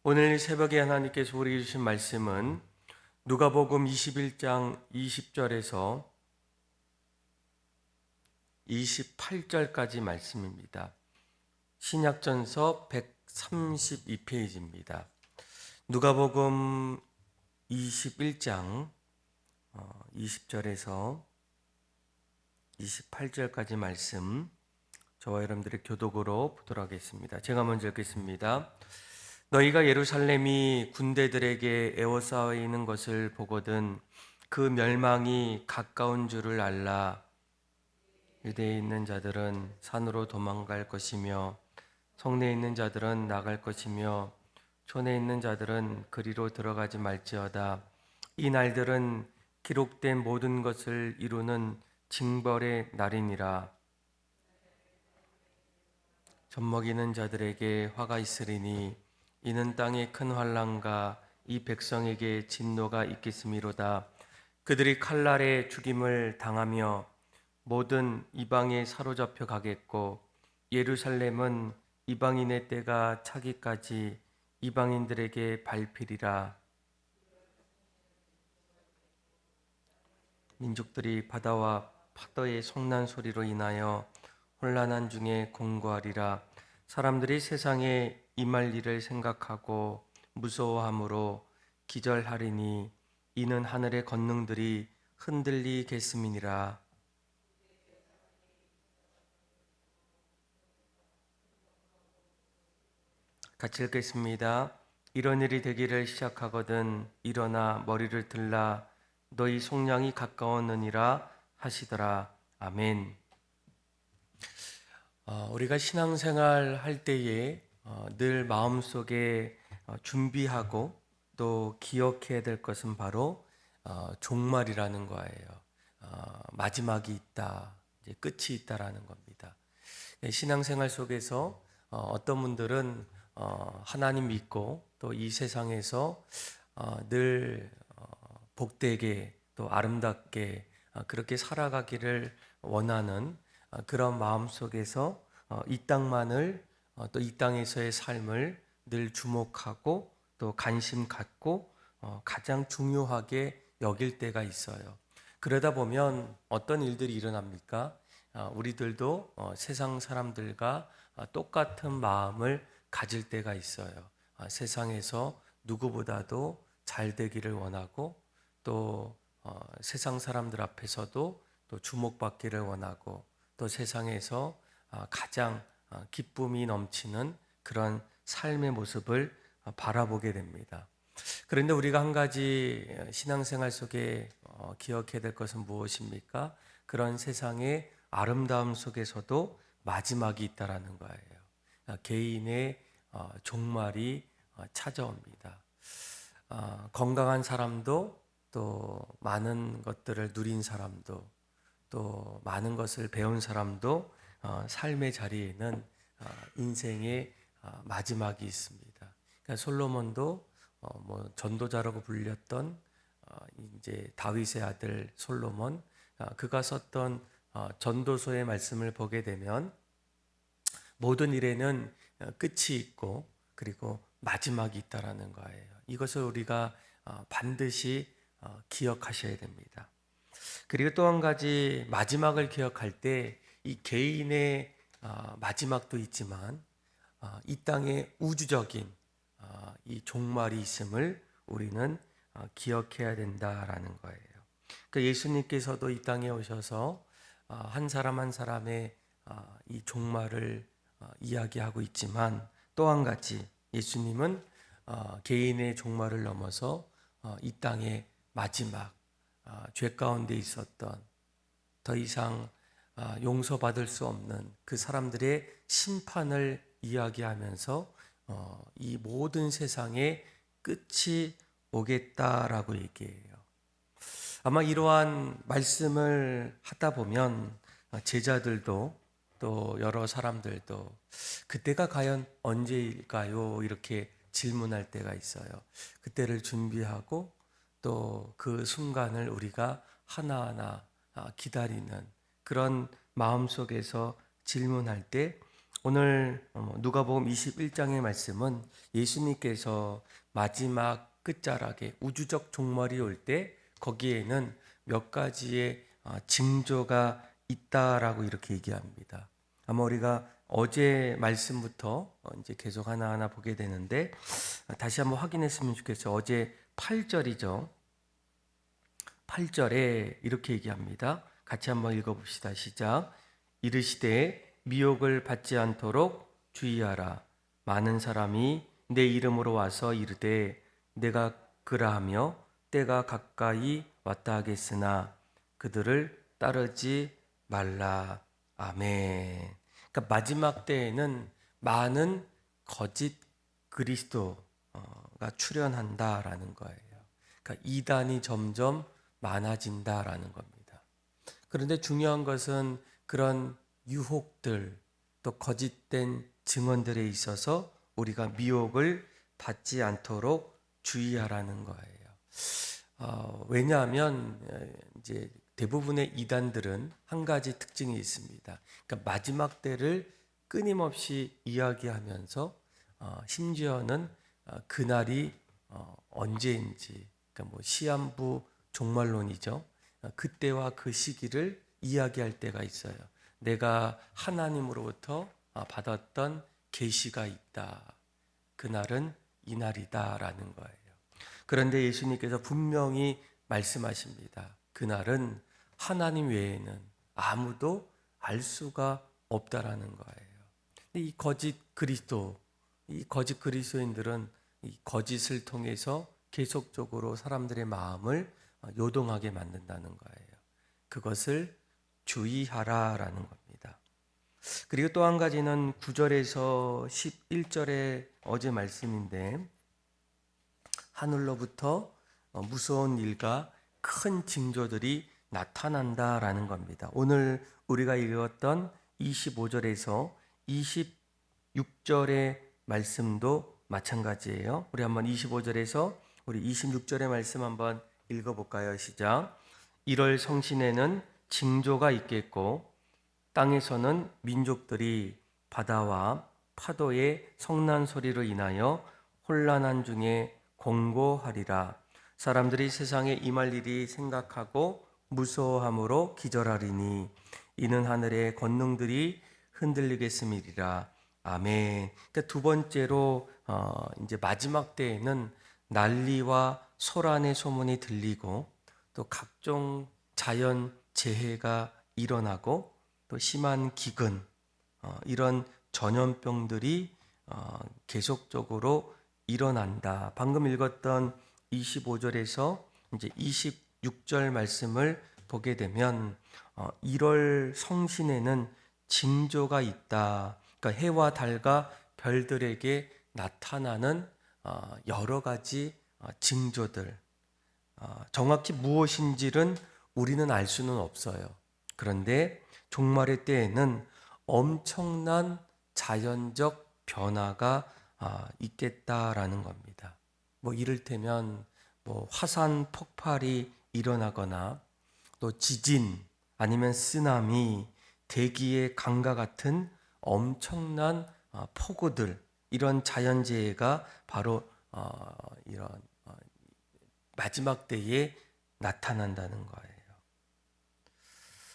오늘 새벽에 하나님께서 우리에게 주신 말씀은 누가복음 21장 20절에서 28절까지 말씀입니다. 신약전서 132페이지입니다. 누가복음 21장 20절에서 28절까지 말씀, 저와 여러분들의 교독으로 보도록 하겠습니다. 제가 먼저 읽겠습니다. 너희가 예루살렘이 군대들에게 에워싸이는 것을 보거든 그 멸망이 가까운 줄을 알라. 유대에 있는 자들은 산으로 도망갈 것이며 성내에 있는 자들은 나갈 것이며 촌에 있는 자들은 그리로 들어가지 말지어다. 이 날들은 기록된 모든 것을 이루는 징벌의 날이니라. 젖먹이는 자들에게 화가 있으리니 이는 땅에 큰 환난과 이 백성에게 진노가 있겠음이로다. 그들이 칼날에 죽임을 당하며 모든 이방에 사로잡혀 가겠고 예루살렘은 이방인의 때가 차기까지 이방인들에게 밟히리라. 민족들이 바다와 파도의 성난 소리로 인하여 혼란한 중에 공고하리라. 사람들이 세상에 임할 일을 생각하고 무서워함으로 기절하리니 이는 하늘의 권능들이 흔들리겠음이니라. 같이 읽겠습니다. 이런 일이 되기를 시작하거든 일어나 머리를 들라 너희 속량이 가까웠느니라 하시더라. 아멘. 우리가 신앙생활 할 때에 늘 마음속에 준비하고 또 기억해야 될 것은 바로 종말이라는 거예요. 마지막이 있다, 이제 끝이 있다라는 겁니다. 신앙생활 속에서 어떤 분들은 하나님 믿고 또 이 세상에서 늘 복되게 또 아름답게 그렇게 살아가기를 원하는 그런 마음 속에서 이 땅만을 또 이 땅에서의 삶을 늘 주목하고 또 관심 갖고 가장 중요하게 여길 때가 있어요. 그러다 보면 어떤 일들이 일어납니까? 우리들도 세상 사람들과 똑같은 마음을 가질 때가 있어요. 세상에서 누구보다도 잘 되기를 원하고 또 세상 사람들 앞에서도 또 주목받기를 원하고 또 세상에서 가장 기쁨이 넘치는 그런 삶의 모습을 바라보게 됩니다. 그런데 우리가 한 가지 신앙생활 속에 기억해야 될 것은 무엇입니까? 그런 세상의 아름다움 속에서도 마지막이 있다라는 거예요. 개인의 종말이 찾아옵니다. 건강한 사람도 또 많은 것들을 누린 사람도 또 많은 것을 배운 사람도 삶의 자리에는 인생의 마지막이 있습니다. 그러니까 솔로몬도 뭐 전도자라고 불렸던 이제 다윗의 아들 솔로몬, 그가 썼던 전도서의 말씀을 보게 되면 모든 일에는 끝이 있고 그리고 마지막이 있다라는 거예요. 이것을 우리가 반드시 기억하셔야 됩니다. 그리고 또 한 가지 마지막을 기억할 때 이 개인의 마지막도 있지만 이 땅의 우주적인 이 종말이 있음을 우리는 기억해야 된다라는 거예요. 그 예수님께서도 이 땅에 오셔서 한 사람 한 사람의 이 종말을 이야기하고 있지만 또 한 가지 예수님은 개인의 종말을 넘어서 이 땅의 마지막 죄 가운데 있었던 더 이상 용서받을 수 없는 그 사람들의 심판을 이야기하면서 이 모든 세상의 끝이 오겠다라고 얘기해요. 아마 이러한 말씀을 하다 보면 제자들도 또 여러 사람들도 그때가 과연 언제일까요? 이렇게 질문할 때가 있어요. 그때를 준비하고 또 그 순간을 우리가 하나하나 기다리는 그런 마음 속에서 질문할 때 오늘 누가복음 21장의 말씀은 예수님께서 마지막 끝자락에 우주적 종말이 올 때 거기에는 몇 가지의 징조가 있다라고 이렇게 얘기합니다. 아마 우리가 어제 말씀부터 이제 계속 하나하나 보게 되는데 다시 한번 확인했으면 좋겠어요. 어제 8절이죠. 8절에 이렇게 얘기합니다. 같이 한번 읽어봅시다. 시작. 이르시되 미혹을 받지 않도록 주의하라. 많은 사람이 내 이름으로 와서 이르되 내가 그라하며 때가 가까이 왔다 하겠으나 그들을 따르지 말라. 아멘. 그러니까 마지막 때에는 많은 거짓 그리스도가 출현한다라는 거예요. 그러니까 이단이 점점 많아진다라는 겁니다. 그런데 중요한 것은 그런 유혹들 또 거짓된 증언들에 있어서 우리가 미혹을 받지 않도록 주의하라는 거예요. 왜냐하면 이제 대부분의 이단들은 한 가지 특징이 있습니다. 그러니까 마지막 때를 끊임없이 이야기하면서 심지어는 그날이 언제인지, 그러니까 뭐 시한부 종말론이죠. 그때와 그 시기를 이야기할 때가 있어요. 내가 하나님으로부터 받았던 계시가 있다. 그날은 이날이다라는 거예요. 그런데 예수님께서 분명히 말씀하십니다. 그날은 하나님 외에는 아무도 알 수가 없다라는 거예요. 이 거짓 그리스도인들은 이 거짓을 통해서 계속적으로 사람들의 마음을 요동하게 만든다는 거예요. 그것을 주의하라라는 겁니다. 그리고 또 한 가지는 9절에서 11절의 어제 말씀인데 하늘로부터 무서운 일과 큰 징조들이 나타난다라는 겁니다. 오늘 우리가 읽었던 25절에서 26절의 말씀도 마찬가지예요. 우리 한번 25절에서 우리 26절의 말씀 한번 읽어볼까요? 시작. 1월 성신에는 징조가 있겠고 땅에서는 민족들이 바다와 파도의 성난 소리로 인하여 혼란한 중에 공고하리라. 사람들이 세상에 임할 일이 생각하고 무서워함으로 기절하리니 이는 하늘의 권능들이 흔들리겠음이리라. 아멘. 그러니까 두 번째로 이제 마지막 때에는 난리와 소란의 소문이 들리고 또 각종 자연 재해가 일어나고 또 심한 기근 이런 전염병들이 계속적으로 일어난다. 방금 읽었던 25절에서 이제 26절 말씀을 보게 되면 1월 성신에는 징조가 있다. 그러니까 해와 달과 별들에게 나타나는 여러 가지 징조들. 정확히 무엇인지는 우리는 알 수는 없어요. 그런데 종말의 때에는 엄청난 자연적 변화가 있겠다라는 겁니다. 뭐 이를테면 뭐 화산 폭발이 일어나거나 또 지진 아니면 쓰나미, 대기의 강과 같은 엄청난 폭우들 이런 자연재해가 바로 이런 마지막 때에 나타난다는 거예요.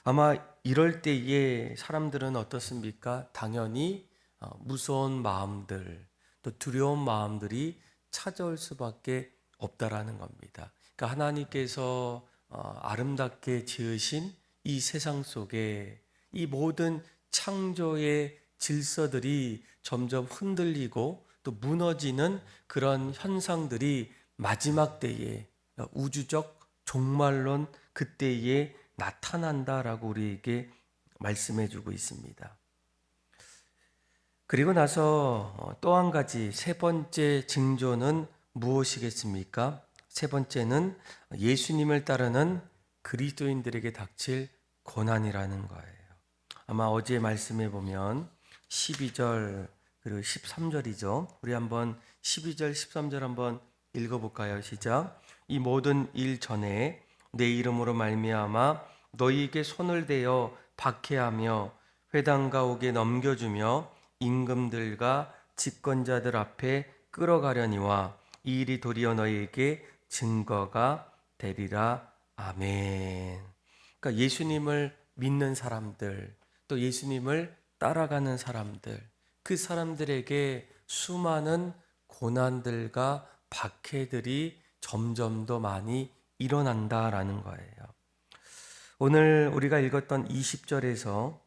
아마 이럴 때에 사람들은 어떻습니까? 당연히 무서운 마음들, 또 두려운 마음들이 찾아올 수밖에 없다라는 겁니다. 그러니까 하나님께서 아름답게 지으신 이 세상 속에 이 모든 창조의 질서들이 점점 흔들리고 또 무너지는 그런 현상들이 마지막 때에 우주적 종말론 그때에 나타난다라고 우리에게 말씀해 주고 있습니다. 그리고 나서 또 한 가지 세 번째 징조는 무엇이겠습니까? 세 번째는 예수님을 따르는 그리스도인들에게 닥칠 고난이라는 거예요. 아마 어제 말씀해 보면 12절 그리고 13절이죠. 우리 한번 12절 13절 한번 읽어볼까요? 시작. 이 모든 일 전에 내 이름으로 말미암아 너희에게 손을 대어 박해하며 회당가 옥에 넘겨주며 임금들과 집권자들 앞에 끌어가려니와 이 일이 도리어 너희에게 증거가 되리라. 아멘. 그러니까 예수님을 믿는 사람들, 또 예수님을 따라가는 사람들, 그 사람들에게 수많은 고난들과 박해들이 점점 더 많이 일어난다라는 거예요. 오늘 우리가 읽었던 20절에서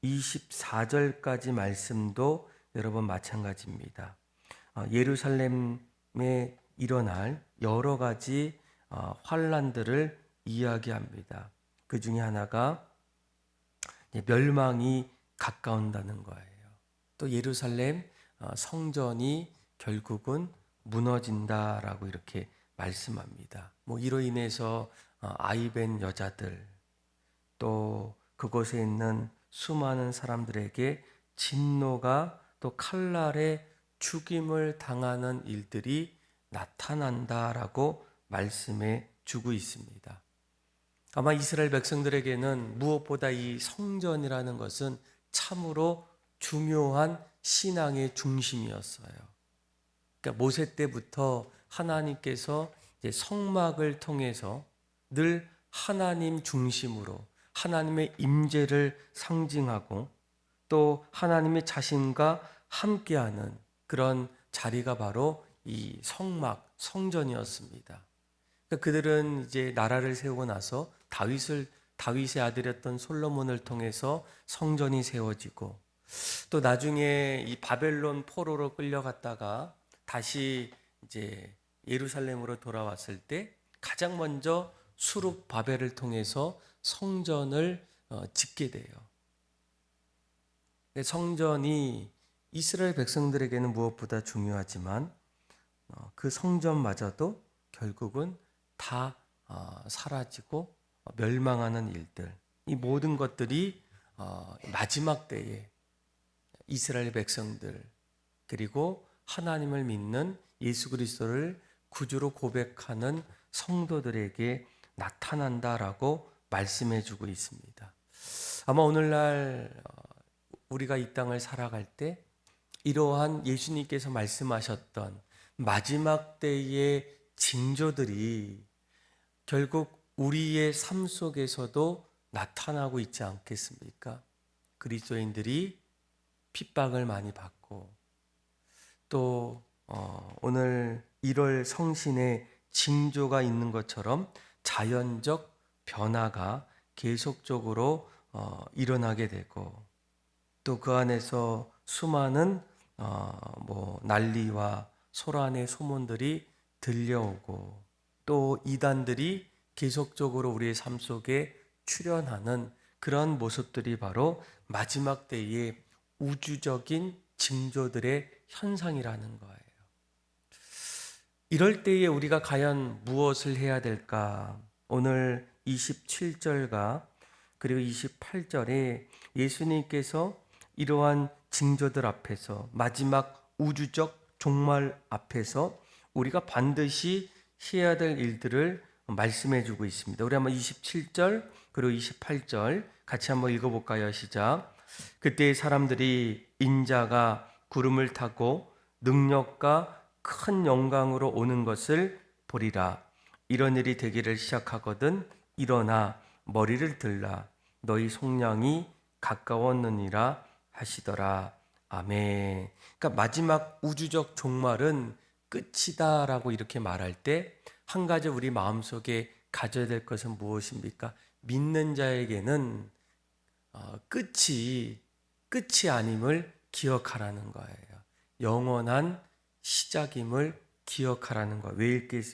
24절까지 말씀도 여러분 마찬가지입니다. 예루살렘에 일어날 여러 가지 환란들을 이야기합니다. 그 중에 하나가 멸망이 가까운다는 거예요. 또 예루살렘 성전이 결국은 무너진다라고 이렇게 말씀합니다. 이로 인해서 아이벤 여자들, 또 그곳에 있는 수많은 사람들에게 진노가 또 칼날에 죽임을 당하는 일들이 나타난다라고 말씀해 주고 있습니다. 아마 이스라엘 백성들에게는 무엇보다 이 성전이라는 것은 참으로 중요한 신앙의 중심이었어요. 그러니까 모세 때부터 하나님께서 이제 성막을 통해서 늘 하나님 중심으로 하나님의 임재를 상징하고 또 하나님의 자신과 함께하는 그런 자리가 바로 이 성막, 성전이었습니다. 그러니까 그들은 이제 나라를 세우고 나서 다윗의 아들이었던 솔로몬을 통해서 성전이 세워지고 또 나중에 이 바벨론 포로로 끌려갔다가 다시 이제 예루살렘으로 돌아왔을 때 가장 먼저 수룹 바벨을 통해서 성전을 짓게 돼요. 성전이 이스라엘 백성들에게는 무엇보다 중요하지만 그 성전마저도 결국은 다 사라지고 멸망하는 일들, 이 모든 것들이 마지막 때에 이스라엘 백성들 그리고 하나님을 믿는 예수 그리스도를 구주로 고백하는 성도들에게 나타난다라고 말씀해 주고 있습니다. 아마 오늘날 우리가 이 땅을 살아갈 때 이러한 예수님께서 말씀하셨던 마지막 때의 징조들이 결국 우리의 삶 속에서도 나타나고 있지 않겠습니까? 그리스도인들이 핍박을 많이 받고 또 오늘 1월 성신의 징조가 있는 것처럼 자연적 변화가 계속적으로 일어나게 되고 또 그 안에서 수많은 난리와 소란의 소문들이 들려오고 또 이단들이 계속적으로 우리의 삶 속에 출현하는 그런 모습들이 바로 마지막 때의 우주적인 징조들의 현상이라는 거예요. 이럴 때에 우리가 과연 무엇을 해야 될까? 오늘 27절과 그리고 28절에 예수님께서 이러한 징조들 앞에서 마지막 우주적 종말 앞에서 우리가 반드시 해야 될 일들을 말씀해 주고 있습니다. 우리 한번 27절 그리고 28절 같이 한번 읽어볼까요? 시작. 그때 사람들이 인자가 구름을 타고 능력과 큰 영광으로 오는 것을 보리라. 이런 일이 되기를 시작하거든 일어나 머리를 들라. 너희 속량이 가까웠느니라 하시더라. 아멘. 그러니까 마지막 우주적 종말은 끝이다라고 이렇게 말할 때 한 가지 우리 마음속에 가져야 될 것은 무엇입니까? 믿는 자에게는 끝이 아님을 기억하라는 거예요. 영원한 시작임을 기억하라는 거예요.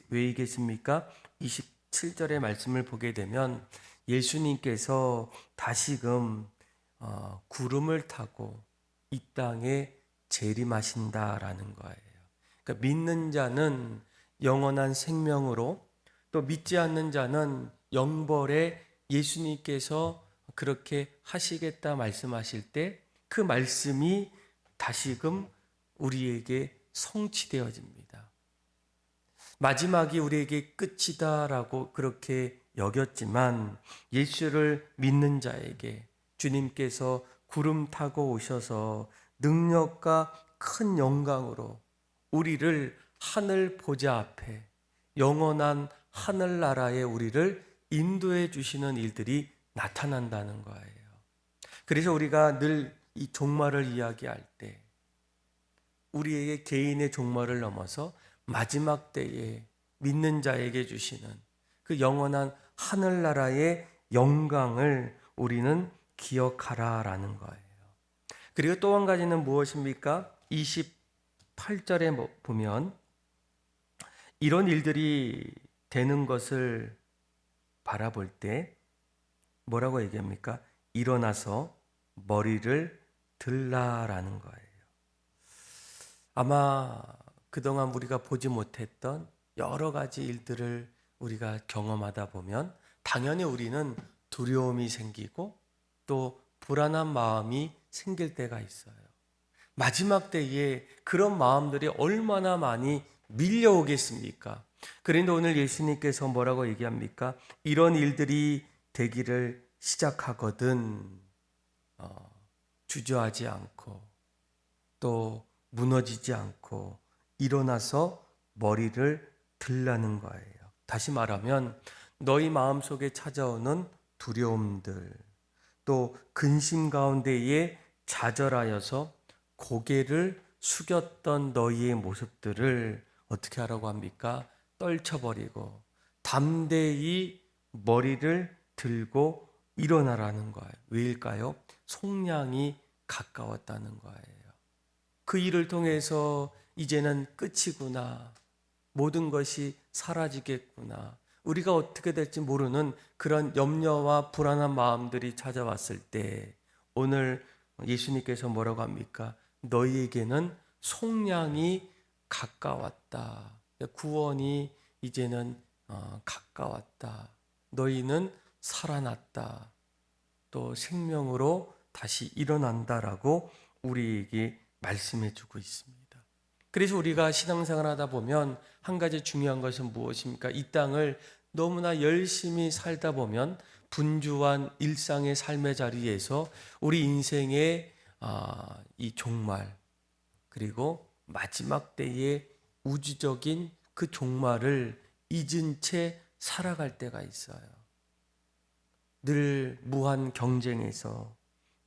왜 이겠습니까? 27절의 말씀을 보게 되면 예수님께서 다시금 구름을 타고 이 땅에 재림하신다라는 거예요. 그러니까 믿는 자는 영원한 생명으로 또 믿지 않는 자는 영벌에 예수님께서 그렇게 하시겠다 말씀하실 때 그 말씀이 다시금 우리에게 성취되어집니다. 마지막이 우리에게 끝이다라고 그렇게 여겼지만 예수를 믿는 자에게 주님께서 구름 타고 오셔서 능력과 큰 영광으로 우리를 하늘 보좌 앞에 영원한 하늘나라에 우리를 인도해 주시는 일들이 나타난다는 거예요. 그래서 우리가 늘 이 종말을 이야기할 때 우리에게 개인의 종말을 넘어서 마지막 때에 믿는 자에게 주시는 그 영원한 하늘나라의 영광을 우리는 기억하라라는 거예요. 그리고 또 한 가지는 무엇입니까? 28절에 보면 이런 일들이 되는 것을 바라볼 때 뭐라고 얘기합니까? 일어나서 머리를 들라라는 거예요. 아마 그동안 우리가 보지 못했던 여러 가지 일들을 우리가 경험하다 보면 당연히 우리는 두려움이 생기고 또 불안한 마음이 생길 때가 있어요. 마지막 때에 그런 마음들이 얼마나 많이 밀려오겠습니까? 그런데 오늘 예수님께서 뭐라고 얘기합니까? 이런 일들이 되기를 시작하거든 주저하지 않고 또 무너지지 않고 일어나서 머리를 들라는 거예요. 다시 말하면 너희 마음속에 찾아오는 두려움들 또 근심 가운데에 좌절하여서 고개를 숙였던 너희의 모습들을 어떻게 하라고 합니까? 떨쳐버리고 담대히 머리를 들고 일어나라는 거예요. 왜일까요? 속량이 가까웠다는 거예요. 그 일을 통해서 이제는 끝이구나. 모든 것이 사라지겠구나. 우리가 어떻게 될지 모르는 그런 염려와 불안한 마음들이 찾아왔을 때 오늘 예수님께서 뭐라고 합니까? 너희에게는 속량이 가까웠다. 구원이 이제는 가까웠다. 너희는 살아났다. 또 생명으로 다시 일어난다라고 우리에게 말씀해 주고 있습니다. 그래서 우리가 신앙생활 하다 보면 한 가지 중요한 것은 무엇입니까? 이 땅을 너무나 열심히 살다 보면 분주한 일상의 삶의 자리에서 우리 인생의 이 종말 그리고 마지막 때의 우주적인 그 종말을 잊은 채 살아갈 때가 있어요. 늘 무한 경쟁에서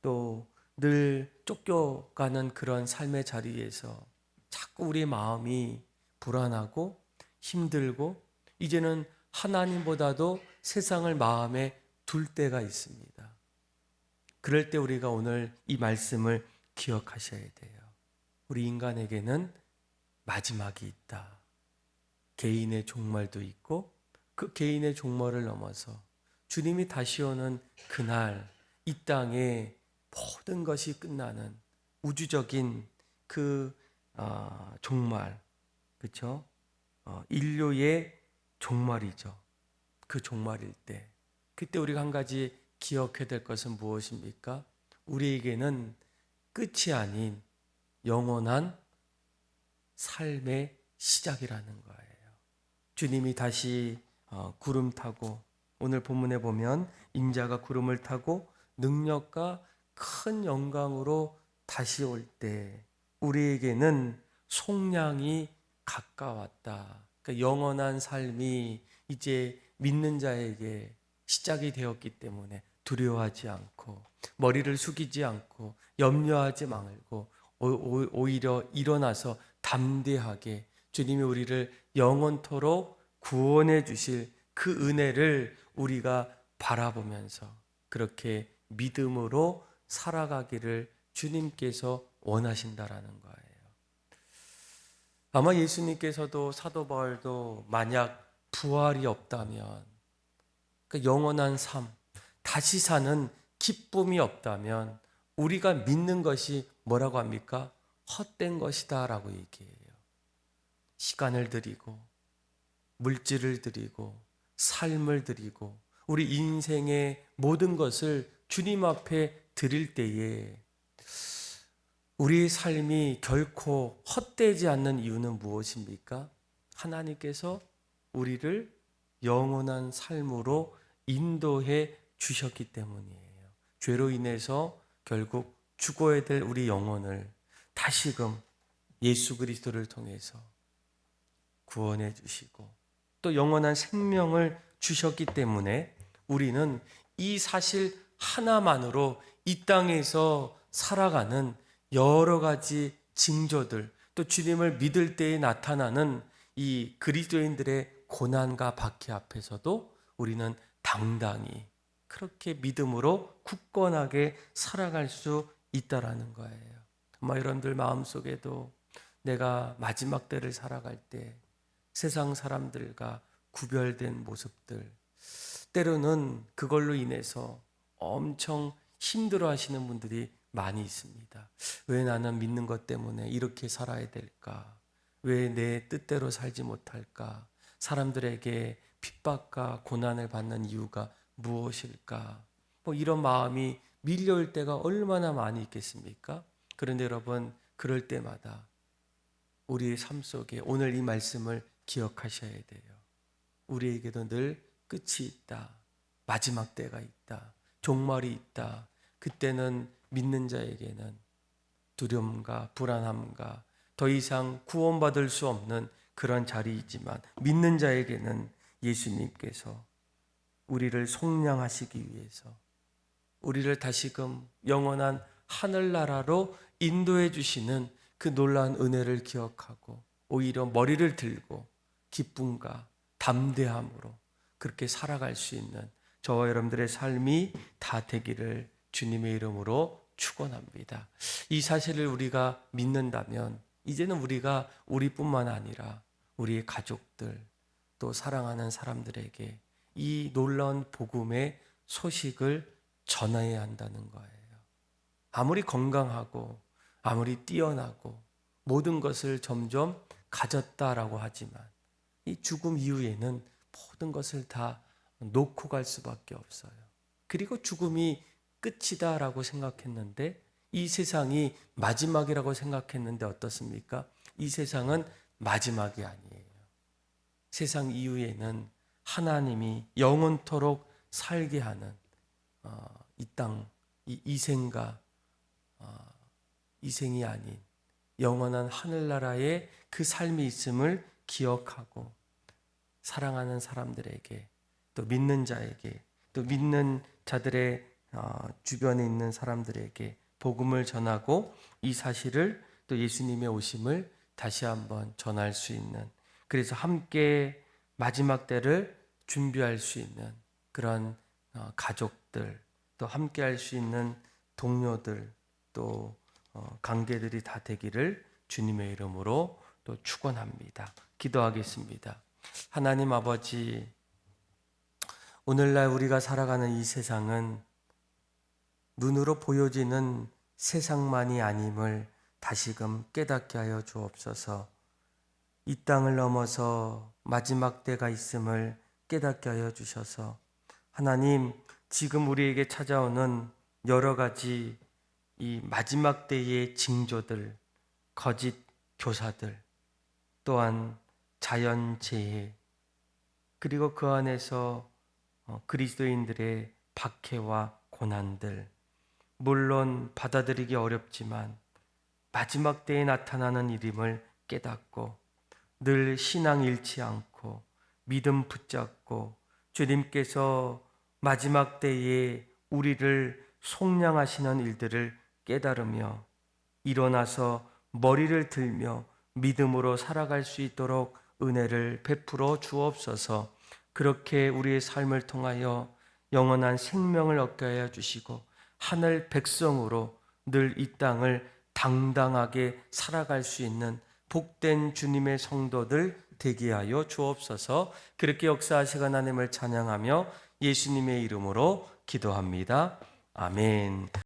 또 늘 쫓겨가는 그런 삶의 자리에서 자꾸 우리 마음이 불안하고 힘들고 이제는 하나님보다도 세상을 마음에 둘 때가 있습니다. 그럴 때 우리가 오늘 이 말씀을 기억하셔야 돼요. 우리 인간에게는 마지막이 있다. 개인의 종말도 있고 그 개인의 종말을 넘어서 주님이 다시 오는 그날 이 땅에 모든 것이 끝나는 우주적인 그 종말, 그렇죠? 인류의 종말이죠. 그 종말일 때, 그때 우리가 한 가지 기억해야 될 것은 무엇입니까? 우리에게는 끝이 아닌 영원한 삶의 시작이라는 거예요. 주님이 다시 구름 타고 오늘 본문에 보면 인자가 구름을 타고 능력과 큰 영광으로 다시 올 때 우리에게는 속량이 가까웠다. 그러니까 영원한 삶이 이제 믿는 자에게 시작이 되었기 때문에 두려워하지 않고 머리를 숙이지 않고 염려하지 말고 오히려 일어나서 담대하게 주님이 우리를 영원토록 구원해 주실 그 은혜를 우리가 바라보면서 그렇게 믿음으로 살아가기를 주님께서 원하신다라는 거예요. 아마 예수님께서도 사도 바울도 만약 부활이 없다면 그 영원한 삶, 다시 사는 기쁨이 없다면 우리가 믿는 것이 뭐라고 합니까? 헛된 것이다 라고 얘기해요. 시간을 드리고 물질을 드리고 삶을 드리고 우리 인생의 모든 것을 주님 앞에 드릴 때에 우리의 삶이 결코 헛되지 않는 이유는 무엇입니까? 하나님께서 우리를 영원한 삶으로 인도해 주셨기 때문이에요. 죄로 인해서 결국 죽어야 될 우리 영혼을 다시금 예수 그리스도를 통해서 구원해 주시고 또 영원한 생명을 주셨기 때문에 우리는 이 사실 하나만으로 이 땅에서 살아가는 여러 가지 징조들, 또 주님을 믿을 때에 나타나는 이 그리스도인들의 고난과 박해 앞에서도 우리는 당당히 그렇게 믿음으로 굳건하게 살아갈 수 있다라는 거예요. 정말 여러분들 마음속에도 내가 마지막 때를 살아갈 때 세상 사람들과 구별된 모습들, 때로는 그걸로 인해서 엄청 힘들어 하시는 분들이 많이 있습니다. 왜 나는 믿는 것 때문에 이렇게 살아야 될까? 왜 내 뜻대로 살지 못할까? 사람들에게 핍박과 고난을 받는 이유가 무엇일까? 뭐 이런 마음이 밀려올 때가 얼마나 많이 있겠습니까? 그런데 여러분, 그럴 때마다 우리의 삶 속에 오늘 이 말씀을 기억하셔야 돼요. 우리에게도 늘 끝이 있다. 마지막 때가 있다. 종말이 있다. 그때는 믿는 자에게는 두려움과 불안함과 더 이상 구원받을 수 없는 그런 자리이지만 믿는 자에게는 예수님께서 우리를 속량하시기 위해서 우리를 다시금 영원한 하늘나라로 인도해 주시는 그 놀라운 은혜를 기억하고 오히려 머리를 들고 기쁨과 담대함으로 그렇게 살아갈 수 있는 저와 여러분들의 삶이 다 되기를 주님의 이름으로 축원합니다. 이 사실을 우리가 믿는다면 이제는 우리가 우리뿐만 아니라 우리의 가족들 또 사랑하는 사람들에게 이 놀라운 복음의 소식을 전해야 한다는 거예요. 아무리 건강하고 아무리 뛰어나고 모든 것을 점점 가졌다라고 하지만 이 죽음 이후에는 모든 것을 다 놓고 갈 수밖에 없어요. 그리고 죽음이 끝이다라고 생각했는데 이 세상이 마지막이라고 생각했는데 어떻습니까? 이 세상은 마지막이 아니에요. 세상 이후에는 하나님이 영원토록 살게 하는 이 땅, 이 이생과 이생이 아닌 영원한 하늘나라의 그 삶이 있음을 기억하고 사랑하는 사람들에게 또 믿는 자에게 또 믿는 자들의 주변에 있는 사람들에게 복음을 전하고 이 사실을 또 예수님의 오심을 다시 한번 전할 수 있는 그래서 함께 마지막 때를 준비할 수 있는 그런 가족들 또 함께 할 수 있는 동료들 또 관계들이 다 되기를 주님의 이름으로 또 축원합니다. 기도하겠습니다. 하나님 아버지, 오늘날 우리가 살아가는 이 세상은 눈으로 보여지는 세상만이 아님을 다시금 깨닫게 하여 주옵소서. 이 땅을 넘어서 마지막 때가 있음을 깨닫게 하여 주셔서 하나님, 지금 우리에게 찾아오는 여러 가지 이 마지막 때의 징조들, 거짓 교사들, 또한 자연재해, 그리고 그 안에서 그리스도인들의 박해와 고난들, 물론 받아들이기 어렵지만 마지막 때에 나타나는 일임을 깨닫고 늘 신앙 잃지 않고 믿음 붙잡고 주님께서 마지막 때에 우리를 속량하시는 일들을 깨달으며 일어나서 머리를 들며 믿음으로 살아갈 수 있도록 은혜를 베풀어 주옵소서. 그렇게 우리의 삶을 통하여 영원한 생명을 얻게 하여 주시고 하늘 백성으로 늘 이 땅을 당당하게 살아갈 수 있는 복된 주님의 성도들 되게 하여 주옵소서. 그렇게 역사하시고 하나님을 찬양하며 예수님의 이름으로 기도합니다. 아멘.